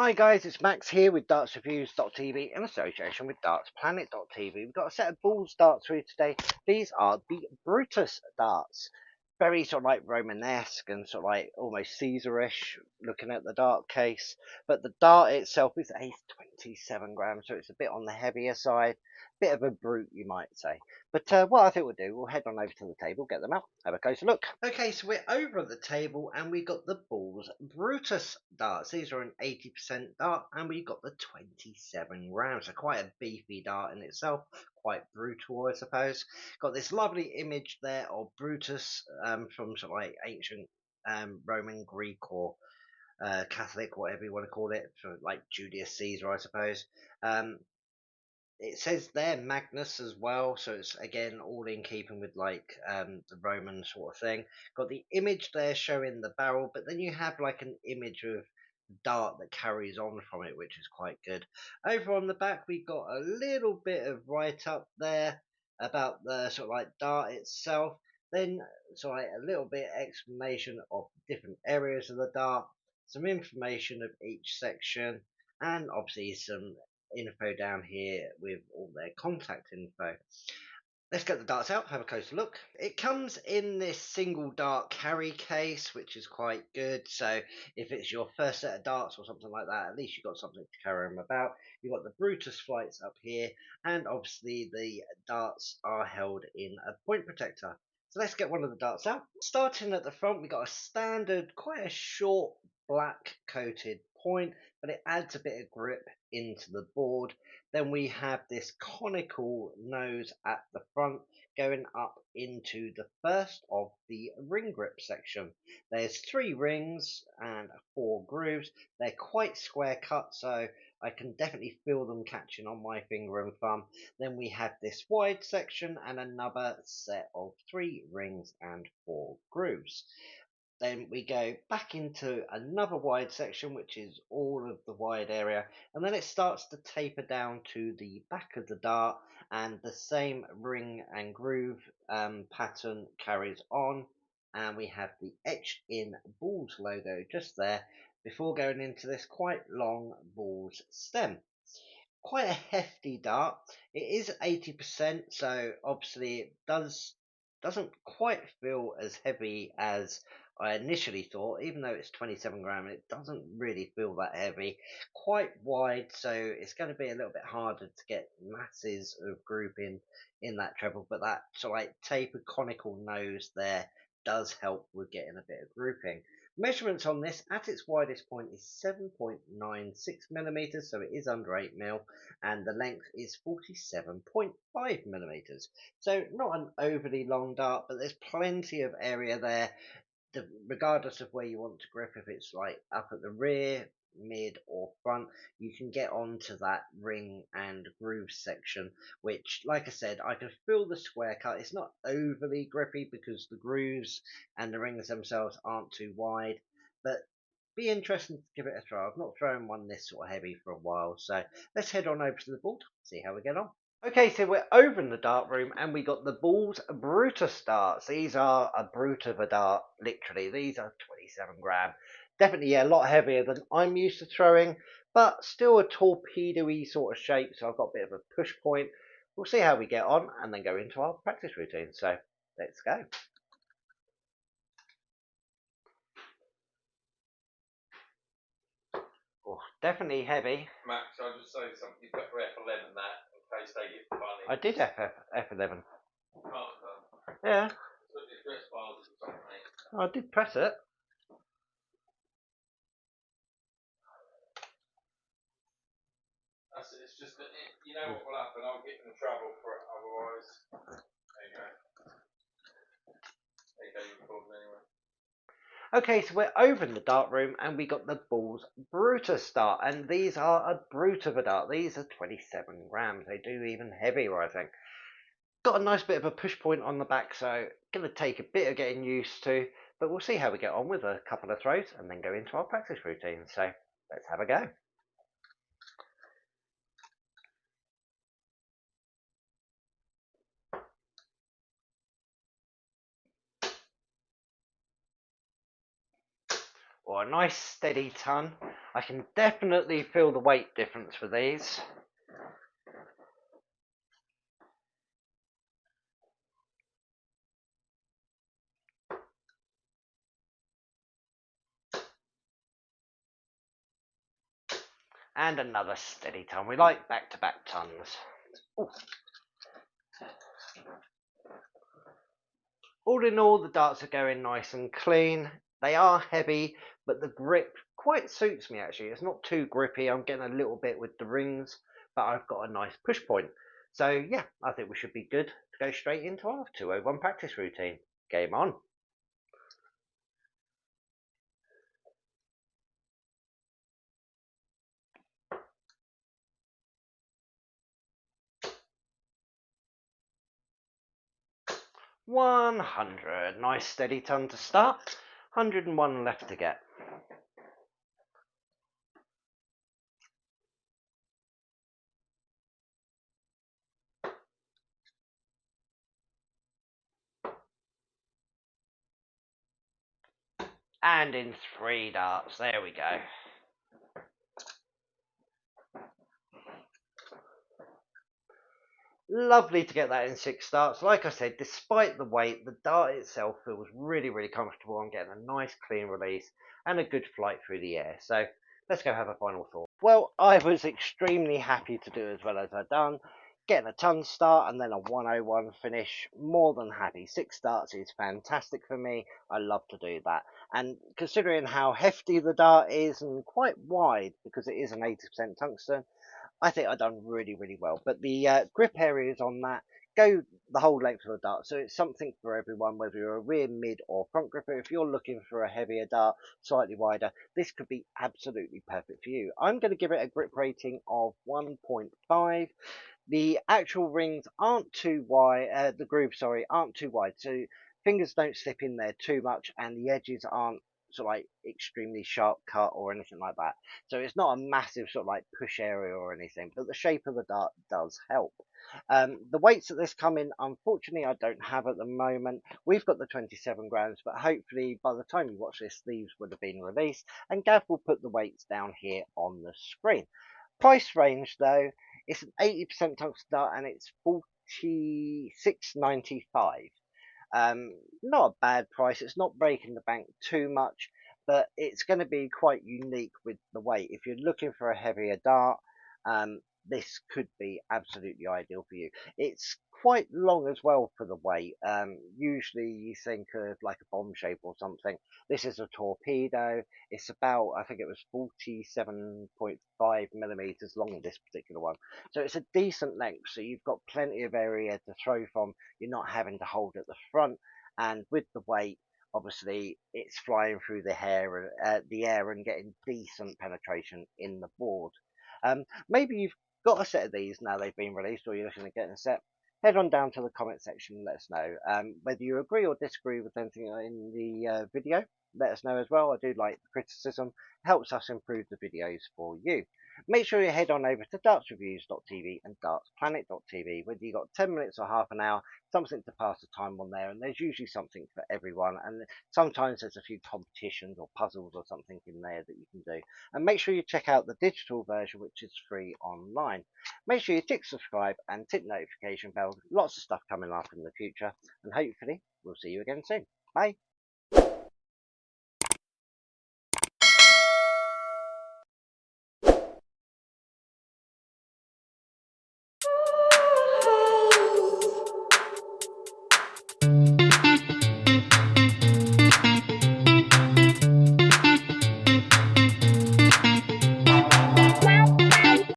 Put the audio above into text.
Hi guys, it's Max here with dartsreviews.tv in association with dartsplanet.tv. We've got a set of balls darts for you today. These are the Brutus Darts. Very sort of like Romanesque and sort of like almost Caesarish looking at the dart case. But the dart itself is a 27 grams, so it's a bit on the heavier side. Bit of a brute, you might say. But what I think we'll do, we'll head on over to the table, get them out, have a closer look. Okay, so we're over at the table and we got the balls Brutus darts. These are an 80% dart and we got the 27 grams. So quite a beefy dart in itself, quite brutal, I suppose. Got this lovely image there of Brutus from sort of like ancient Roman, Greek, or Catholic, whatever you want to call it, for like Julius Caesar, I suppose. It says there Magnus as well, so it's again all in keeping with like the Roman sort of thing. Got the image there showing the barrel, but then you have like an image of dart that carries on from it, which is quite good. Over on the back, we've got a little bit of write up there about the sort of like dart itself. Then sort of like a little bit explanation of different areas of the dart, some information of each section, and obviously some info down here with all their contact info. Let's get the darts out, have a closer look. It comes in this single dart carry case, which is quite good. So if it's your first set of darts or something like that, at least you've got something to carry them about. You've got the Brutus flights up here, and obviously the darts are held in a point protector. So let's get one of the darts out. Starting at the front, we've got a standard, quite a short black coated point, but it adds a bit of grip into the board. Then we have this conical nose at the front going up into the first of the ring grip section. There's 3 rings and 4 grooves. They're quite square cut, so I can definitely feel them catching on my finger and thumb. Then we have this wide section and another set of 3 rings and 4 grooves. Then we go back into another wide section, which is all of the wide area, and then it starts to taper down to the back of the dart, and the same ring and groove pattern carries on, and we have the etched in balls logo just there before going into this quite long balls stem. Quite a hefty dart. It is 80%, so obviously it doesn't quite feel as heavy as I initially thought. Even though it's 27 grams, it doesn't really feel that heavy. Quite wide, so it's going to be a little bit harder to get masses of grouping in that treble. But that sort of like tapered conical nose there does help with getting a bit of grouping. Measurements on this at its widest point is 7.96 millimeters, so it is under 8 mil, and the length is 47.5 millimeters. So not an overly long dart, but there's plenty of area there, regardless of where you want to grip. If it's like up at the rear, mid, or front, you can get onto that ring and groove section, which, like I said, I can feel the square cut. It's not overly grippy because the grooves and the rings themselves aren't too wide, but be interesting to give it a try. I've not thrown one this sort of heavy for a while, so let's head on over to the board, see how we get on. Okay, so we're over in the dart room and we got the balls Brutus darts. These are a brute of a dart, literally. These are 27 gram. Definitely a lot heavier than I'm used to throwing, but still a torpedo-y sort of shape, so I've got a bit of a push point. We'll see how we get on and then go into our practice routine. So let's go. Oh, definitely heavy. Max, I'll just say something. You put for F11 that in case they get funny. I did F11. Oh, Yeah. put the address bars or something. I did press it. That's it. It's just that you know what will happen. I'll get in trouble for it otherwise. There you go. There you go. You're recording anyway. Okay, so we're over in the dart room and we got the balls Brutus dart, and these are a brute of a dart. These are 27 grams. They do even heavier, I think. Got a nice bit of a push point on the back, so going to take a bit of getting used to, but we'll see how we get on with a couple of throws and then go into our practice routine. So let's have a go. or a nice steady ton. I can definitely feel the weight difference with these. And another steady ton. We like back-to-back tons. Ooh. All in all, the darts are going nice and clean. They are heavy, but the grip quite suits me actually. It's not too grippy. I'm getting a little bit with the rings, but I've got a nice push point. So yeah, I think we should be good to go straight into our 201 practice routine. Game on. $100. Nice steady ton to start. $101 left to get. And in 3 darts. There we go. Lovely to get that in 6 darts. Like I said, despite the weight, the dart itself feels really, really comfortable. I'm getting a nice clean release and a good flight through the air. So let's go have a final thought. Well, I was extremely happy to do as well as I've done. Getting a ton start and then a 101 finish, more than happy. 6 darts is fantastic for me. I love to do that. And considering how hefty the dart is and quite wide because it is an 80% tungsten, I think I've done really, really well. But the grip areas on that go the whole length of the dart, so it's something for everyone, whether you're a rear, mid, or front gripper. If you're looking for a heavier dart, slightly wider, this could be absolutely perfect for you. I'm going to give it a grip rating of 1.5. The actual rings aren't too wide, the grooves, sorry, aren't too wide, so fingers don't slip in there too much, and the edges aren't sort of like extremely sharp cut or anything like that. So it's not a massive sort of like push area or anything, but the shape of the dart does help. The weights that this come in, unfortunately, I don't have at the moment. We've got the 27 grams, but hopefully by the time you watch this, these would have been released, and Gav will put the weights down here on the screen. Price range though, it's an 80% tungsten dart and it's 46.95. Not a bad price. It's not breaking the bank too much, but it's going to be quite unique with the weight. If you're looking for a heavier dart, this could be absolutely ideal for you. It's quite long as well for the weight. Usually you think of like a bomb shape or something. This is a torpedo. It's about, I think it was 47.5 millimeters long, this particular one. So it's a decent length. So you've got plenty of area to throw from. You're not having to hold at the front, and with the weight, obviously, it's flying through the air and getting decent penetration in the board. Maybe you've got a set of these now they've been released, or you're looking at getting a set. Head on down to the comment section and let us know whether you agree or disagree with anything in the video. Let us know as well. I do like the criticism. It helps us improve the videos for you. Make sure you head on over to dartsreviews.tv and dartsplanet.tv. Whether you got 10 minutes or half an hour, something to pass the time on there, and there's usually something for everyone. And sometimes there's a few competitions or puzzles or something in there that you can do. And make sure you check out the digital version, which is free online. Make sure you tick subscribe and tick notification bell. Lots of stuff coming up in the future, and hopefully we'll see you again soon. Bye.